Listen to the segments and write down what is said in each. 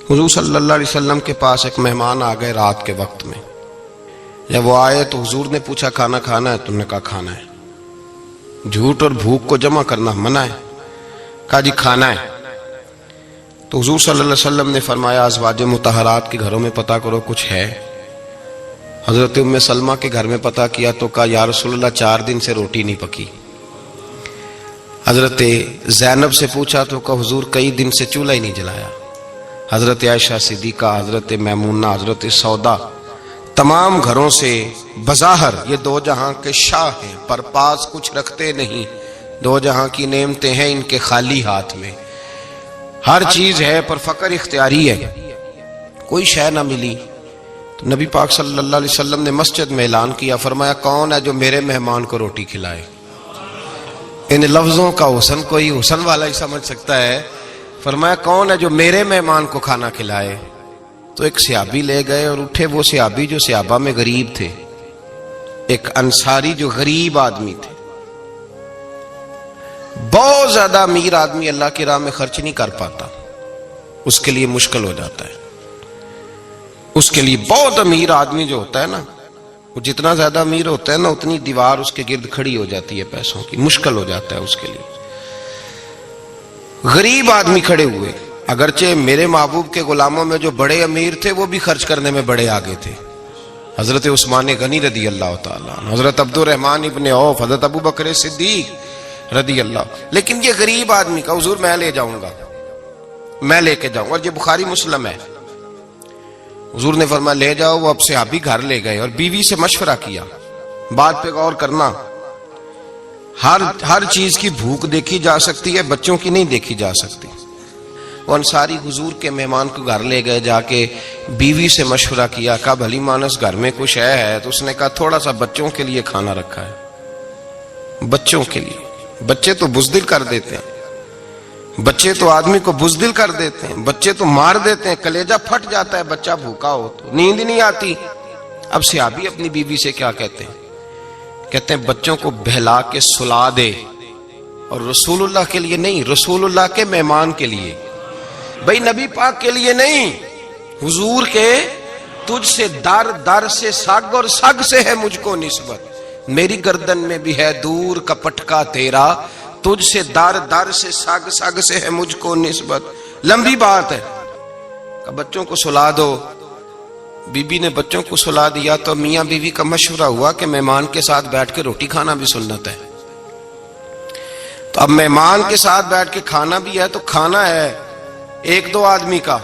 حضور صلی اللہ علیہ وسلم کے پاس ایک مہمان آ گئے رات کے وقت میں. جب وہ آئے تو حضور نے پوچھا کھانا کھانا ہے؟ تم نے کہا کھانا ہے. جھوٹ اور بھوک کو جمع کرنا منع ہے. کہا جی کھانا ہے. تو حضور صلی اللہ علیہ وسلم نے فرمایا ازواج مطہرات کے گھروں میں پتہ کرو کچھ ہے. حضرت ام سلمہ کے گھر میں پتہ کیا تو کہا یا رسول اللہ 4 دن سے روٹی نہیں پکی. حضرت زینب سے پوچھا تو کہا حضور کئی دن سے چولہا ہی نہیں جلایا. حضرت عائشہ صدیقہ، حضرت میمونہ، حضرت سودا، تمام گھروں سے بظاہر یہ 2 جہاں کے شاہ ہیں پر پاس کچھ رکھتے نہیں. 2 جہاں کی نعمتیں ہیں ان کے خالی ہاتھ میں. ہر چیز ہے پر فقر اختیاری ہے. کوئی شے نہ ملی تو نبی پاک صلی اللہ علیہ وسلم نے مسجد میں اعلان کیا، فرمایا کون ہے جو میرے مہمان کو روٹی کھلائے. ان لفظوں کا حسن کوئی حسن والا ہی سمجھ سکتا ہے. فرمایا کون ہے جو میرے مہمان کو کھانا کھلائے. تو ایک صحابی لے گئے اور اٹھے وہ صحابی جو صحابہ میں غریب تھے، ایک انصاری جو غریب آدمی تھے. بہت زیادہ امیر آدمی اللہ کی راہ میں خرچ نہیں کر پاتا، اس کے لیے مشکل ہو جاتا ہے. اس کے لیے بہت امیر آدمی جو ہوتا ہے نا، وہ جتنا زیادہ امیر ہوتا ہے نا اتنی دیوار اس کے گرد کھڑی ہو جاتی ہے پیسوں کی، مشکل ہو جاتا ہے اس کے لیے. غریب آدمی کھڑے ہوئے. اگرچہ میرے محبوب کے غلاموں میں جو بڑے امیر تھے وہ بھی خرچ کرنے میں بڑے آگے تھے. حضرت عثمان غنی رضی اللہ تعالیٰ عنہ، حضرت عبد الرحمن ابن عوف، حضرت ابو بکر صدیق رضی اللہ. لیکن یہ غریب آدمی کا حضور میں لے جاؤں گا، میں لے کے جاؤں گا. اور یہ بخاری مسلم ہے. حضور نے فرمایا لے جاؤ. وہ اب صحابی گھر لے گئے اور بیوی سے مشورہ کیا. بات پہ غور کرنا، ہر چیز کی بھوک دیکھی جا سکتی ہے، بچوں کی نہیں دیکھی جا سکتی. وہ انصاری حضور کے مہمان کو گھر لے گئے، جا کے بیوی سے مشورہ کیا. کہا بھلی مانس گھر میں کچھ ہے؟ تو اس نے کہا تھوڑا سا بچوں کے لیے کھانا رکھا ہے. بچوں کے لیے. بچے تو بزدل کر دیتے ہیں، بچے تو آدمی کو بزدل کر دیتے ہیں، بچے تو مار دیتے ہیں، کلیجہ پھٹ جاتا ہے بچہ بھوکا ہو تو، نیند نہیں آتی. اب صحابی اپنی بیوی سے کیا کہتے ہیں؟ کہتے ہیں بچوں کو بہلا کے سلا دے. اور رسول اللہ کے لیے نہیں، رسول اللہ کے مہمان کے لیے، بھئی نبی پاک کے لیے نہیں، حضور کے. تجھ سے در در سے سگ اور سگ سے ہے مجھ کو نسبت، میری گردن میں بھی ہے دور کا پٹکا تیرا. تجھ سے در در سے سگ سگ سے ہے مجھ کو نسبت. لمبی بات ہے. کہ بچوں کو سلا دو. بی بی نے بچوں کو سلا دیا تو میاں بیوی کا مشورہ ہوا کہ مہمان کے ساتھ بیٹھ کے روٹی کھانا بھی سنت ہے. تو اب مہمان کے ساتھ بیٹھ کے کھانا بھی ہے تو کھانا ہے 1-2 آدمی کا.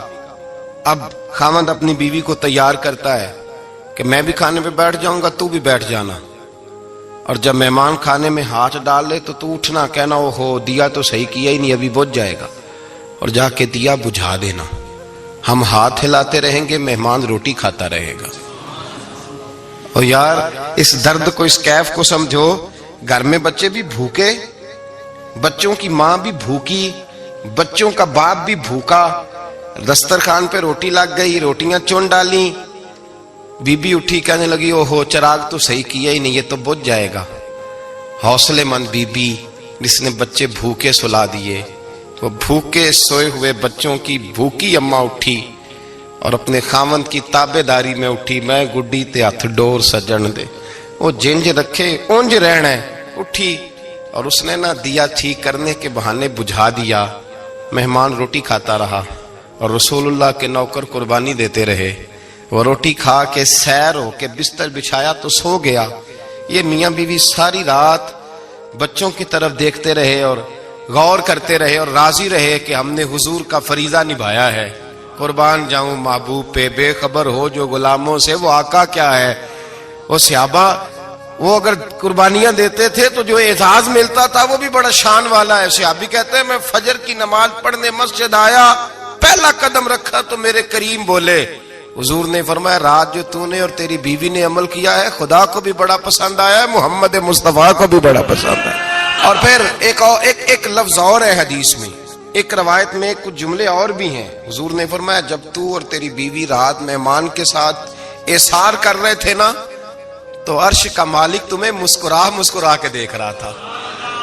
اب خاوند اپنی بیوی کو تیار کرتا ہے کہ میں بھی کھانے پہ بیٹھ جاؤں گا، تو بھی بیٹھ جانا. اور جب مہمان کھانے میں ہاتھ ڈال لے تو اٹھنا، کہنا او ہو دیا تو صحیح کیا ہی نہیں، ابھی بجھ جائے گا. اور جا کے دیا بجھا دینا. ہم ہاتھ ہلاتے رہیں گے، مہمان روٹی کھاتا رہے گا. اور یار اس درد کو، اس کیف کو سمجھو. گھر میں بچے بھی بھوکے، بچوں کی ماں بھی بھوکی، بچوں کا باپ بھی بھوکا. دسترخوان پہ روٹی لگ گئی، روٹیاں چن ڈالی. بی بی اٹھی کہنے لگی او ہو چراغ تو صحیح کیا ہی نہیں، یہ تو بجھ جائے گا. حوصلے مند بی بی جس نے بچے بھوکے سلا دیے. وہ بھوکے سوئے ہوئے بچوں کی بھوکی اماں اٹھی اور اپنے خاوند کی تابع داری میں اٹھی. میں گڈی تے ہاتھ ڈور سجن دے، وہ جنج رکھے اونج رہنا ہے. اٹھی اور اس نے دیا ٹھیک کرنے کے بہانے بجھا دیا. مہمان روٹی کھاتا رہا اور رسول اللہ کے نوکر قربانی دیتے رہے. وہ روٹی کھا کے سیر ہو کے بستر بچھایا تو سو گیا. یہ میاں بیوی ساری رات بچوں کی طرف دیکھتے رہے اور غور کرتے رہے اور راضی رہے کہ ہم نے حضور کا فریضہ نبھایا ہے. قربان جاؤں محبوب پہ، بے خبر ہو جو غلاموں سے وہ آقا کیا ہے. وہ صحابہ وہ اگر قربانیاں دیتے تھے تو جو اعزاز ملتا تھا وہ بھی بڑا شان والا ہے. صحابی کہتے ہیں میں فجر کی نماز پڑھنے مسجد آیا، پہلا قدم رکھا تو میرے کریم بولے. حضور نے فرمایا رات جو تو نے اور تیری بیوی نے عمل کیا ہے خدا کو بھی بڑا پسند آیا ہے، محمد مصطفیٰ کو بھی بڑا پسند ہے. اور پھر ایک لفظ اور ہے حدیث میں، ایک روایت میں کچھ جملے اور بھی ہیں. حضور نے فرمایا جب تو اور تیری بیوی رات مہمان کے ساتھ ایثار کر رہے تھے نا تو عرش کا مالک تمہیں مسکرا مسکرا کے دیکھ رہا تھا.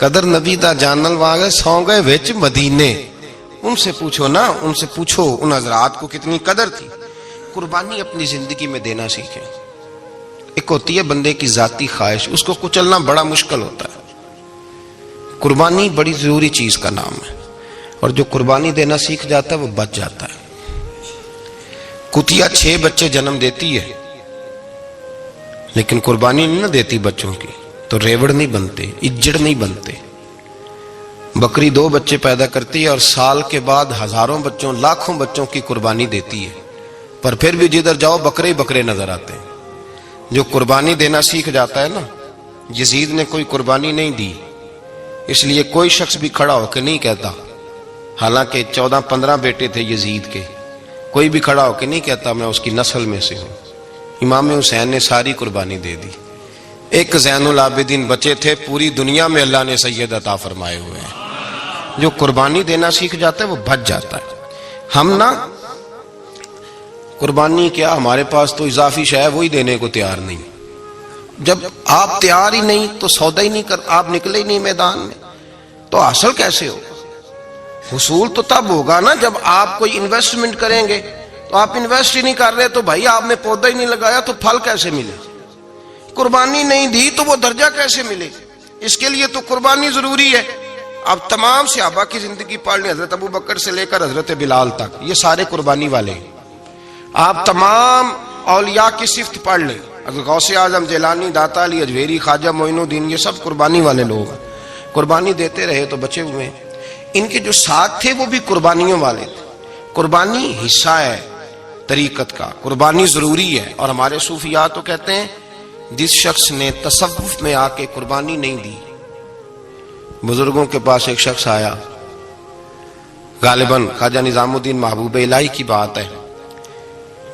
قدر نبی دا جانل واگے سو گئے وچ مدینے. ان سے پوچھو نا، ان سے پوچھو ان حضرات کو کتنی قدر تھی. قربانی اپنی زندگی میں دینا سیکھیں. ایک ہوتی ہے بندے کی ذاتی خواہش، اس کو کچلنا بڑا مشکل ہوتا ہے. قربانی بڑی ضروری چیز کا نام ہے، اور جو قربانی دینا سیکھ جاتا ہے وہ بچ جاتا ہے. کتیا 6 بچے جنم دیتی ہے لیکن قربانی نہیں نہ دیتی بچوں کی، تو ریوڑ نہیں بنتے، اجڑ نہیں بنتے. بکری 2 بچے پیدا کرتی ہے اور سال کے بعد ہزاروں بچوں، لاکھوں بچوں کی قربانی دیتی ہے، پر پھر بھی جدھر جاؤ بکرے ہی بکرے نظر آتے ہیں. جو قربانی دینا سیکھ جاتا ہے نا، یزید نے کوئی قربانی نہیں دی، اس لیے کوئی شخص بھی کھڑا ہو کے نہیں کہتا، حالانکہ 14-15 بیٹے تھے یزید کے، کوئی بھی کھڑا ہو کے نہیں کہتا میں اس کی نسل میں سے ہوں. امام حسین نے ساری قربانی دے دی. ایک زین العابدین بچے تھے، پوری دنیا میں اللہ نے سید عطا فرمائے ہوئے ہیں. جو قربانی دینا سیکھ جاتا ہے وہ بچ جاتا ہے. ہم نا قربانی کیا، ہمارے پاس تو اضافی شے ہے وہی دینے کو تیار نہیں. جب آپ تیار ہی نہیں تو سودا ہی نہیں کر، آپ نکلے ہی نہیں میدان میں، تو حاصل کیسے ہوگا؟ حصول تو تب ہوگا نا جب آپ کوئی انویسٹمنٹ کریں گے. تو آپ انویسٹ ہی نہیں کر رہے تو بھائی آپ نے پودا ہی نہیں لگایا تو پھل کیسے ملے؟ قربانی نہیں دی تو وہ درجہ کیسے ملے؟ اس کے لیے تو قربانی ضروری ہے. اب تمام صحابہ کی زندگی پڑھ لیں، حضرت ابو بکر سے لے کر حضرت بلال تک، یہ سارے قربانی والے ہیں. آپ تمام اولیاء کی صفت پڑھ لیں، حضرت غوث اعظم، جیلانی، داتا علی اجویری، خواجہ معین الدین، یہ سب قربانی والے لوگ ہیں. قربانی دیتے رہے تو بچے ہوئے. ان کے جو ساتھ تھے وہ بھی قربانیوں والے تھے. قربانی حصہ ہے طریقت کا، قربانی ضروری ہے. اور ہمارے صوفیاء تو کہتے ہیں جس شخص نے تصوف میں آ کے قربانی نہیں دی. بزرگوں کے پاس ایک شخص آیا، غالباً خواجہ نظام الدین محبوب الہی کی بات ہے،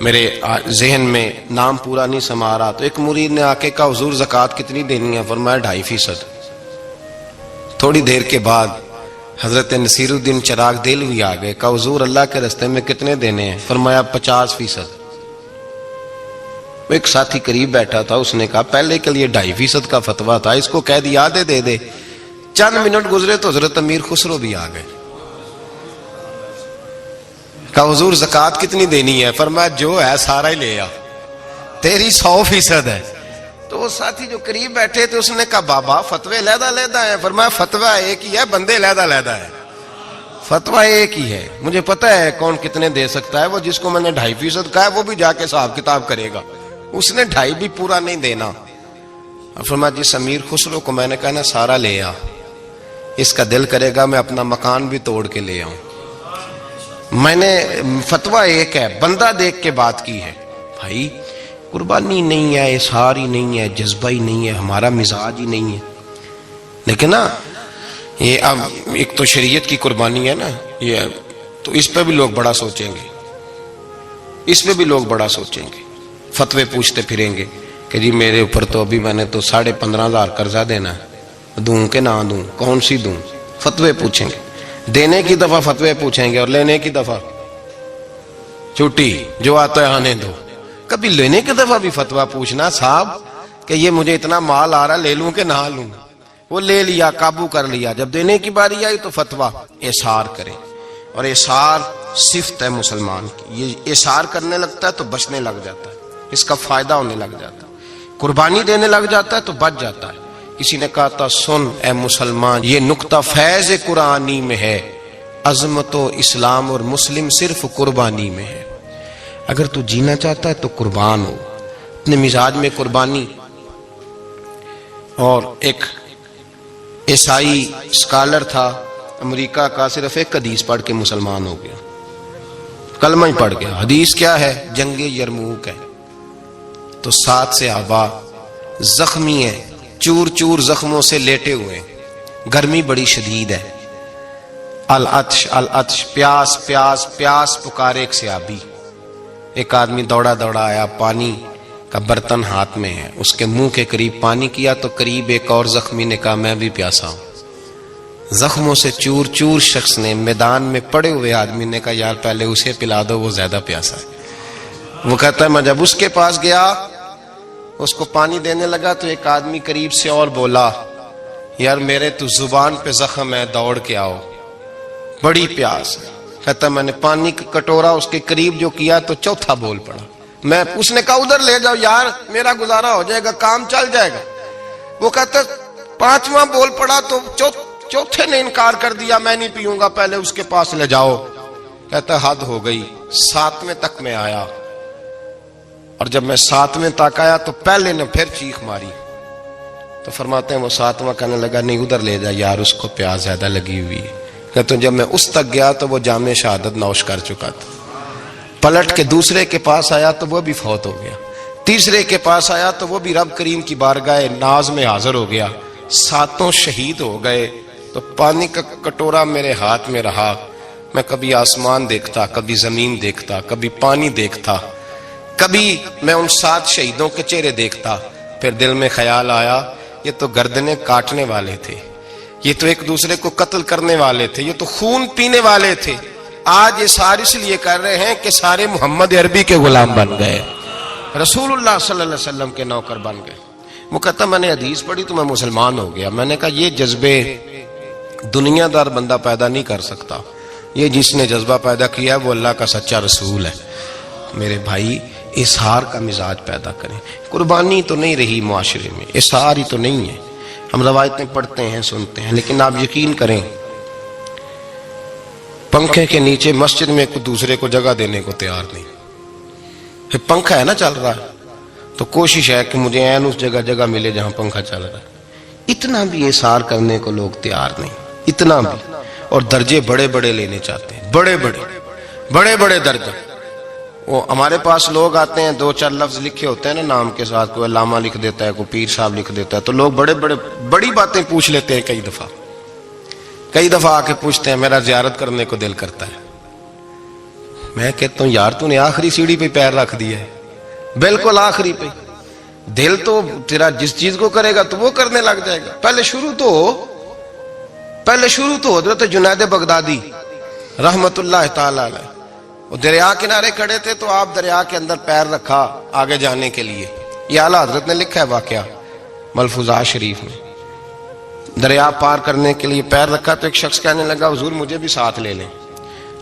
میرے ذہن میں نام پورا نہیں سما رہا. تو ایک مرید نے آ کے کہا حضور زکوٰۃ کتنی دینی ہے؟ فرمایا 2.5%. تھوڑی دیر کے بعد حضرت نصیر الدین چراغ دہلوی آ گئے، کہا حضور اللہ کے راستے میں کتنے دینے ہیں؟ فرمایا 50%. ایک ساتھی قریب بیٹھا تھا، اس نے کہا پہلے کے لیے 2.5% کا فتویٰ تھا، اس کو کہہ دیا دے دے. چند منٹ گزرے تو حضرت امیر خسرو بھی آ گئے. کہا حضور زکوٰۃ کتنی دینی ہے؟ فرمایا جو ہے سارا ہی لے آ، تیری 100% ہے. تو وہ ساتھی جو قریب بیٹھے تھے اس نے کہا بابا فتوے علیحدہ ہیں. فرمایا فتویٰ ایک ہی ہے، بندے علیحدہ ہے. فتویٰ ایک ہی ہے، مجھے پتا ہے کون کتنے دے سکتا ہے. وہ جس کو میں نے 2.5% کہا ہے وہ بھی جا کے حساب کتاب کرے گا، اس نے 2.5 بھی پورا نہیں دینا. فرمایا جس امیر خسرو کو میں نے کہا نا سارا لے آ، اس کا دل کرے گا میں اپنا مکان بھی توڑ کے لے آؤں. میں نے فتویٰ ایک ہے، بندہ دیکھ کے بات کی ہے. بھائی قربانی نہیں ہے، اظہار ہی نہیں ہے، جذبہ ہی نہیں ہے، ہمارا مزاج ہی نہیں ہے. لیکن نا یہ اب ایک تو شریعت کی قربانی ہے نا، یہ تو اس پہ بھی لوگ بڑا سوچیں گے، اس پہ بھی لوگ بڑا سوچیں گے. فتوے پوچھتے پھریں گے کہ جی میرے اوپر تو ابھی میں نے تو 15,500 قرضہ دینا ہے، دوں کہ نہ دوں، کون سی دوں؟ فتوے پوچھیں گے. دینے کی دفعہ فتوے پوچھیں گے اور لینے کی دفعہ چھٹی، جو آتا ہے آنے دو. کبھی لینے کی دفعہ بھی فتویٰ پوچھنا صاحب کہ یہ مجھے اتنا مال آ رہا لے لوں کہ نہ لوں. وہ لے لیا، قابو کر لیا. جب دینے کی باری آئی تو فتویٰ احصار کرے. اور احصار صفت ہے مسلمان کی، یہ احصار کرنے لگتا ہے تو بچنے لگ جاتا ہے، اس کا فائدہ ہونے لگ جاتا ہے. قربانی دینے لگ جاتا ہے تو بچ جاتا ہے. کسی نے کہا تھا سن اے مسلمان، یہ نقطہ فیض قرآنی میں ہے، عظمت و اسلام اور مسلم صرف قربانی میں ہے. اگر تو جینا چاہتا ہے تو قربان ہو، اپنے مزاج میں قربانی. اور ایک عیسائی اسکالر تھا امریکہ کا، صرف ایک حدیث پڑھ کے مسلمان ہو گیا، کلمہ ہی پڑھ گیا. حدیث کیا ہے؟ جنگ یرموک ہے. تو 7 صحابہ زخمی ہیں، چور چور زخموں سے لیٹے ہوئے، گرمی بڑی شدید ہے. العطش العطش، پیاس پیاس پیاس پکارے ایک صحابی. ایک آدمی دوڑا دوڑا آیا، پانی کا برتن ہاتھ میں ہے، اس کے منہ کے قریب پانی کیا تو قریب ایک اور زخمی نے کہا میں بھی پیاسا ہوں. زخموں سے چور چور شخص نے، میدان میں پڑے ہوئے آدمی نے کہا یار پہلے اسے پلا دو، وہ زیادہ پیاسا ہے. وہ کہتا ہے میں جب اس کے پاس گیا، اس کو پانی دینے لگا تو ایک آدمی قریب سے اور بولا یار میرے تو زبان پہ زخم ہے، دوڑ کے آؤ، بڑی پیاس ہے۔ کہتا میں نے پانی کا کٹورا اس کے قریب جو کیا تو چوتھا بول پڑا۔ میں اس نے کہا ادھر لے جاؤ یار، میرا گزارا ہو جائے گا، کام چل جائے گا۔ وہ کہتا پانچواں بول پڑا تو چوتھے نے انکار کر دیا، میں نہیں پیوں گا، پہلے اس کے پاس لے جاؤ۔ کہتا حد ہو گئی، ساتویں تک میں آیا، اور جب میں ساتویں تک آیا تو پہلے نے پھر چیخ ماری۔ تو فرماتے ہیں وہ ساتواں کہنے لگا نہیں ادھر لے جا یار، اس کو پیاس زیادہ لگی ہوئی ہے۔ کہتے ہیں جب میں اس تک گیا تو وہ جام شہادت نوش کر چکا تھا۔ پلٹ کے دوسرے کے پاس آیا تو وہ بھی فوت ہو گیا، تیسرے کے پاس آیا تو وہ بھی رب کریم کی بارگاہ ناز میں حاضر ہو گیا، ساتوں شہید ہو گئے۔ تو پانی کا کٹورا میرے ہاتھ میں رہا، میں کبھی آسمان دیکھتا، کبھی زمین دیکھتا، کبھی پانی دیکھتا، کبھی میں ان 7 شہیدوں کے چہرے دیکھتا۔ پھر دل میں خیال آیا یہ تو گردنیں کاٹنے والے تھے، یہ تو ایک دوسرے کو قتل کرنے والے تھے، یہ تو خون پینے والے تھے، آج یہ سارے اس لیے کر رہے ہیں کہ سارے محمد عربی کے غلام بن گئے، رسول اللہ صلی اللہ علیہ وسلم کے نوکر بن گئے۔ وہ کہتا میں نے حدیث پڑھی تو میں مسلمان ہو گیا۔ میں نے کہا یہ جذبے دنیا دار بندہ پیدا نہیں کر سکتا، یہ جس نے جذبہ پیدا کیا ہے وہ اللہ کا سچا رسول ہے۔ میرے بھائی اظہار کا مزاج پیدا کریں۔ قربانی تو نہیں رہی معاشرے میں، اظہار ہی تو نہیں ہے، ہم روایتیں پڑھتے ہیں سنتے ہیں، لیکن آپ یقین کریں پنکھے کے نیچے مسجد میں ایک دوسرے کو جگہ دینے کو تیار نہیں۔ پھر پنکھا ہے نا چل رہا ہے تو کوشش ہے کہ مجھے عین اس جگہ ملے جہاں پنکھا چل رہا ہے۔ اتنا بھی اظہار کرنے کو لوگ تیار نہیں، اتنا بھی، اور درجے بڑے بڑے لینے چاہتے ہیں، بڑے بڑے درجے۔ وہ ہمارے پاس لوگ آتے ہیں، 2-4 لفظ لکھے ہوتے ہیں نا نام کے ساتھ، کوئی علامہ لکھ دیتا ہے، کوئی پیر صاحب لکھ دیتا ہے، تو لوگ بڑی باتیں پوچھ لیتے ہیں۔ کئی دفعہ آ کے پوچھتے ہیں میرا زیارت کرنے کو دل کرتا ہے۔ میں کہتا ہوں یار تو نے آخری سیڑھی پہ پیر رکھ دیا ہے، بالکل آخری پہ۔ دل تو تیرا جس چیز کو کرے گا تو وہ کرنے لگ جائے گا۔ پہلے شروع تو حضرت جنید بغدادی رحمت اللہ تعالی علیہ، وہ دریا کنارے کھڑے تھے تو آپ دریا کے اندر پیر رکھا آگے جانے کے لیے۔ یہ اعلیٰ حضرت نے لکھا ہے واقعہ ملفوظات شریف میں۔ دریا پار کرنے کے لیے پیر رکھا تو ایک شخص کہنے لگا حضور مجھے بھی ساتھ لے لیں۔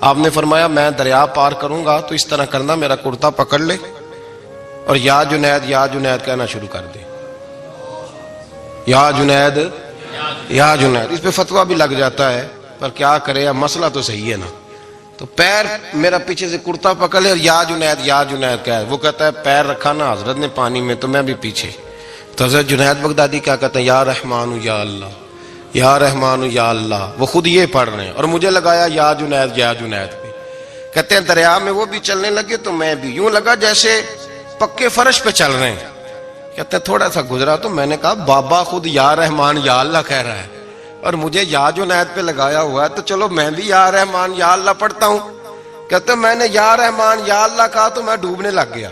آپ نے فرمایا میں دریا پار کروں گا تو اس طرح کرنا، میرا کرتا پکڑ لے اور یا جنید یا جنید کہنا شروع کر دے، یا جنید یا جنید۔ اس پہ فتویٰ بھی لگ جاتا ہے پر کیا کرے، اب مسئلہ تو صحیح ہے نا۔ تو پیر میرا پیچھے سے کرتا پکڑ لے اور یا جنید کہا ہے۔ وہ کہتا ہے پیر رکھا نا حضرت نے پانی میں تو میں بھی پیچھے۔ تو حضرت جنید بغدادی کیا کہتے ہیں یا رحمان یا اللہ، یا رحمان یا اللہ، وہ خود یہ پڑھ رہے ہیں اور مجھے لگایا یا جنید پہ۔ کہتے ہیں دریا میں وہ بھی چلنے لگے تو میں بھی، یوں لگا جیسے پکے فرش پہ چل رہے ہیں۔ کہتے ہیں تھوڑا سا گزرا تو میں نے کہا بابا خود یا رحمان یا اللہ کہہ رہا ہے اور مجھے یا جنید پہ لگایا ہوا ہے، تو چلو میں بھی یا رحمان یا اللہ پڑھتا ہوں۔ کہتے ہیں میں نے یا رحمان یا اللہ کہا تو میں ڈوبنے لگ گیا،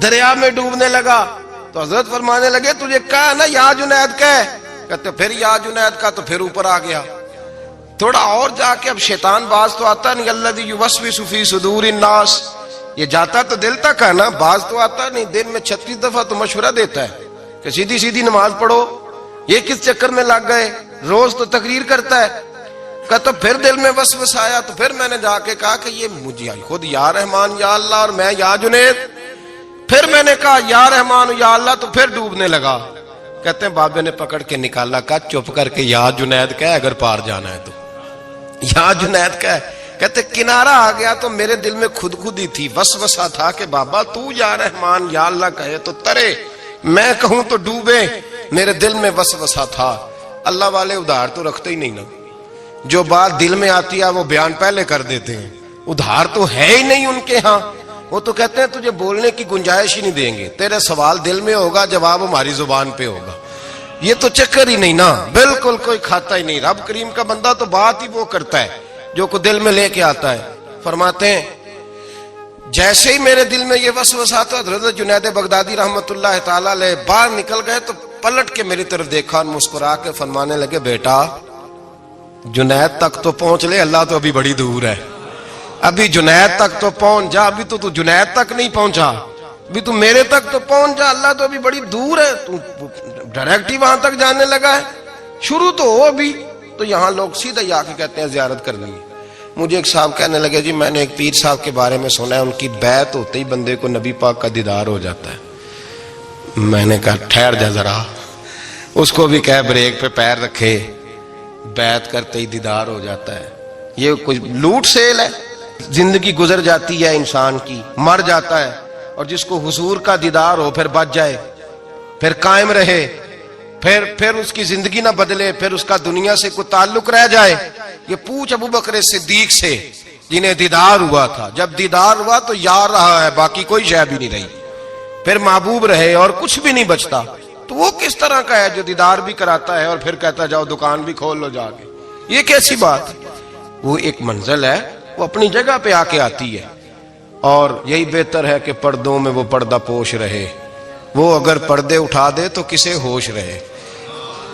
دریا میں ڈوبنے لگا۔ تو حضرت فرمانے لگے تجھے کہا نا یا جنید کہہ، کہتے پھر یا جنید کا تو پھر اوپر آ گیا۔ تھوڑا اور جا کے اب شیطان باز تو آتا نہیں، الذی یوسوس فی صدور الناس، یہ جاتا تو دل تک ہے نا، باز تو آتا نہیں، دن میں 36 دفعہ تو مشورہ دیتا ہے کہ سیدھی نماز پڑھو، یہ کس چکر میں لگ گئے، روز تو تقریر کرتا ہے۔ کہتا پھر دل میں وسوسہ آیا تو پھر میں نے جا کے کہا کہ یہ مجھے خود یا رحمان یا اللہ اور میں یا جنید۔ پھر میں نے کہا یا رحمان یا اللہ تو پھر ڈوبنے لگا۔ کہتے ہیں بابے نے پکڑ کے نکالا، کہا چپ کر کے یا جنید کہہ اگر پار جانا ہے تو، یا جنید کہہ۔ کہتے کنارہ آ گیا تو میرے دل میں خود ہی تھی، وسوسہ تھا کہ بابا تو یا رحمان یا اللہ کہے تو ترے، میں کہوں تو ڈوبے، میرے دل میں وسوسہ تھا۔ اللہ والے ادھار تو رکھتے ہی نہیں نا، جو بات دل میں آتی ہے وہ بیان پہلے کر دیتے ہیں، ادھار تو ہے ہی نہیں ان کے ہاں۔ وہ تو کہتے ہیں تجھے بولنے کی گنجائش ہی نہیں دیں گے، تیرے سوال دل میں ہوگا جواب ہماری زبان پہ ہوگا، یہ تو چکر ہی نہیں نا، بالکل کوئی کھاتا ہی نہیں۔ رب کریم کا بندہ تو بات ہی وہ کرتا ہے جو کو دل میں لے کے آتا ہے۔ فرماتے ہیں جیسے ہی میرے دل میں یہ وسوسہ تھا، حضرت جنید بغدادی رحمت اللہ تعالی علیہ باہر نکل گئے تو پلٹ کے میری طرف دیکھا اور مسکرا کے فرمانے لگے بیٹا جنید تک تو پہنچ لے، اللہ تو ابھی بڑی دور ہے، ابھی جنید تک تو پہنچ جا، ابھی تو جنید تک نہیں پہنچا، ابھی تو میرے تک تو پہنچ جا، اللہ تو ابھی بڑی دور ہے، تو ڈائریکٹ ہی وہاں تک جانے لگا ہے۔ شروع تو ہو ابھی، تو یہاں لوگ سیدھا ہی آ کے کہتے ہیں زیارت کرنی ہے۔ مجھے ایک صاحب کہنے لگے جی میں نے ایک پیر صاحب کے بارے میں سنا ہے ان کی بیعت ہوتے ہی بندے کو نبی پاک کا دیدار ہو جاتا ہے۔ میں نے کہا ٹھہر جا ذرا، اس کو بھی کہہ بریک پہ پیر رکھے، بیعت کرتے ہی دیدار ہو جاتا ہے؟ یہ کوئی لوٹ سیل ہے؟ زندگی گزر جاتی ہے انسان کی، مر جاتا ہے، اور جس کو حضور کا دیدار ہو پھر بچ جائے، پھر قائم رہے، پھر اس کی زندگی نہ بدلے، پھر اس کا دنیا سے کوئی تعلق رہ جائے۔ یہ پوچھ ابو بکر صدیق سے جنہیں دیدار ہوا تھا، جب دیدار ہوا تو یار رہا ہے، باقی کوئی شے بھی نہیں رہی، پھر محبوب رہے اور کچھ بھی نہیں بچتا۔ تو وہ کس طرح کا ہے جو دیدار بھی کراتا ہے اور پھر کہتا جاؤ دکان بھی کھول لو جا کے؟ یہ کیسی بات؟ وہ ایک منزل ہے، وہ اپنی جگہ پہ آ کے آتی ہے، اور یہی بہتر ہے کہ پردوں میں وہ پردہ پوش رہے۔ وہ اگر پردے اٹھا دے تو کسے ہوش رہے؟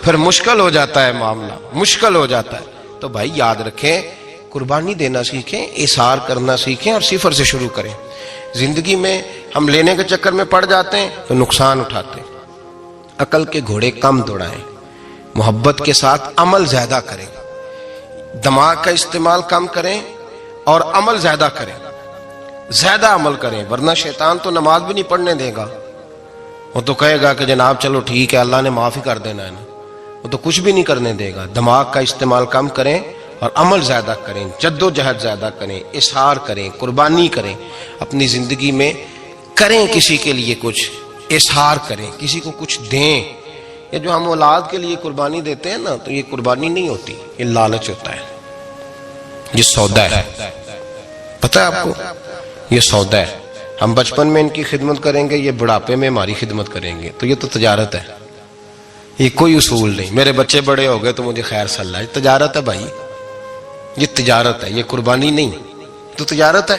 پھر مشکل ہو جاتا ہے معاملہ، مشکل ہو جاتا ہے۔ تو بھائی یاد رکھیں، قربانی دینا سیکھیں، اظہار کرنا سیکھیں، اور صفر سے شروع کریں۔ زندگی میں ہم لینے کے چکر میں پڑ جاتے ہیں تو نقصان اٹھاتے ہیں۔ عقل کے گھوڑے کم دوڑائیں، محبت کے ساتھ عمل زیادہ کریں، دماغ کا استعمال کم کریں اور عمل زیادہ کریں، زیادہ عمل کریں، ورنہ شیطان تو نماز بھی نہیں پڑھنے دے گا۔ وہ تو کہے گا کہ جناب چلو ٹھیک ہے اللہ نے معاف ہی کر دینا ہے نا، وہ تو کچھ بھی نہیں کرنے دے گا۔ دماغ کا استعمال کم کریں اور عمل زیادہ کریں، جد و جہد زیادہ کریں، اظہار کریں، قربانی کریں، اپنی زندگی میں کریں، کسی کے لیے کچھ اظہار کریں، کسی کو کچھ دیں۔ یہ جو ہم اولاد کے لیے قربانی دیتے ہیں نا، تو یہ قربانی نہیں ہوتی، یہ لالچ ہوتا ہے، یہ سودا ہے۔ پتہ ہے آپ کو یہ سودا ہے؟ ہم بچپن میں ان کی خدمت کریں گے، یہ بڑھاپے میں ہماری خدمت کریں گے، تو یہ تو تجارت ہے، یہ کوئی اصول نہیں۔ میرے بچے بڑے ہو گئے تو مجھے خیر صلی اللہ، یہ تجارت ہے بھائی، یہ تجارت ہے، یہ قربانی نہیں، تو تجارت ہے۔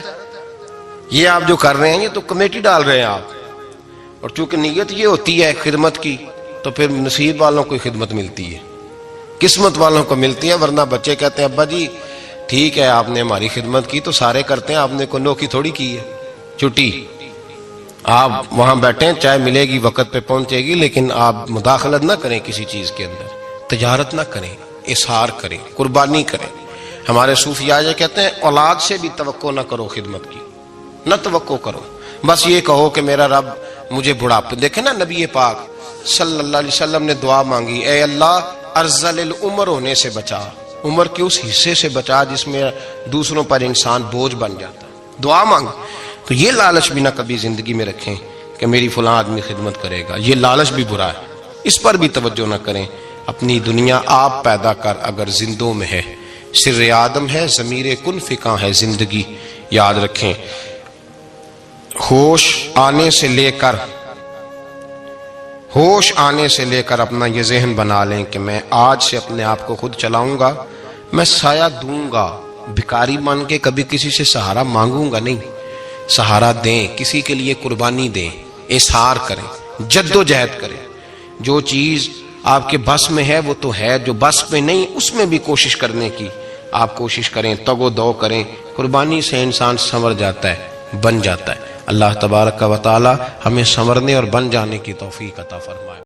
یہ آپ جو کر رہے ہیں یہ تو کمیٹی ڈال رہے ہیں آپ، اور چونکہ نیت یہ ہوتی ہے خدمت کی، تو پھر نصیب والوں کو خدمت ملتی ہے، قسمت والوں کو ملتی ہے، ورنہ بچے کہتے ہیں ابا جی ٹھیک ہے آپ نے ہماری خدمت کی تو سارے کرتے ہیں، آپ نے کو نوکی تھوڑی کی ہے، چھٹی آپ وہاں بیٹھیں، چائے ملے گی وقت پہ پہنچے گی، لیکن آپ مداخلت نہ کریں کسی چیز کے اندر، تجارت نہ کریں، اظہار کریں، قربانی کریں۔ ہمارے صوفیاء یہ کہتے ہیں اولاد سے بھی توقع نہ کرو خدمت کی، نہ توقع کرو، بس یہ کہو کہ میرا رب مجھے بڑھاپے۔ دیکھیں نا نبی پاک صلی اللہ علیہ وسلم نے دعا مانگی، اے اللہ ارذل العمر ہونے سے بچا، عمر کے اس حصے سے بچا جس میں دوسروں پر انسان بوجھ بن جاتا ہے، دعا مانگی۔ تو یہ لالچ بھی نہ کبھی زندگی میں رکھیں کہ میری فلاں آدمی خدمت کرے گا، یہ لالچ بھی برا ہے، اس پر بھی توجہ نہ کریں۔ اپنی دنیا آپ پیدا کر اگر زندوں میں ہے، سر آدم ہے، ضمیر کن فکاں ہے زندگی، یاد رکھیں۔ ہوش آنے سے لے کر اپنا یہ ذہن بنا لیں کہ میں آج سے اپنے آپ کو خود چلاؤں گا، میں سایہ دوں گا، بھکاری مان کے کبھی کسی سے سہارا مانگوں گا نہیں، سہارا دیں، کسی کے لیے قربانی دیں، اظہار کریں، جد و جہد کریں۔ جو چیز آپ کے بس میں ہے وہ تو ہے، جو بس میں نہیں اس میں بھی کوشش کرنے کی آپ کوشش کریں، تگ و دو کریں۔ قربانی سے انسان سنور جاتا ہے، بن جاتا ہے۔ اللہ تبارک و تعالی ہمیں سنورنے اور بن جانے کی توفیق عطا فرمائے۔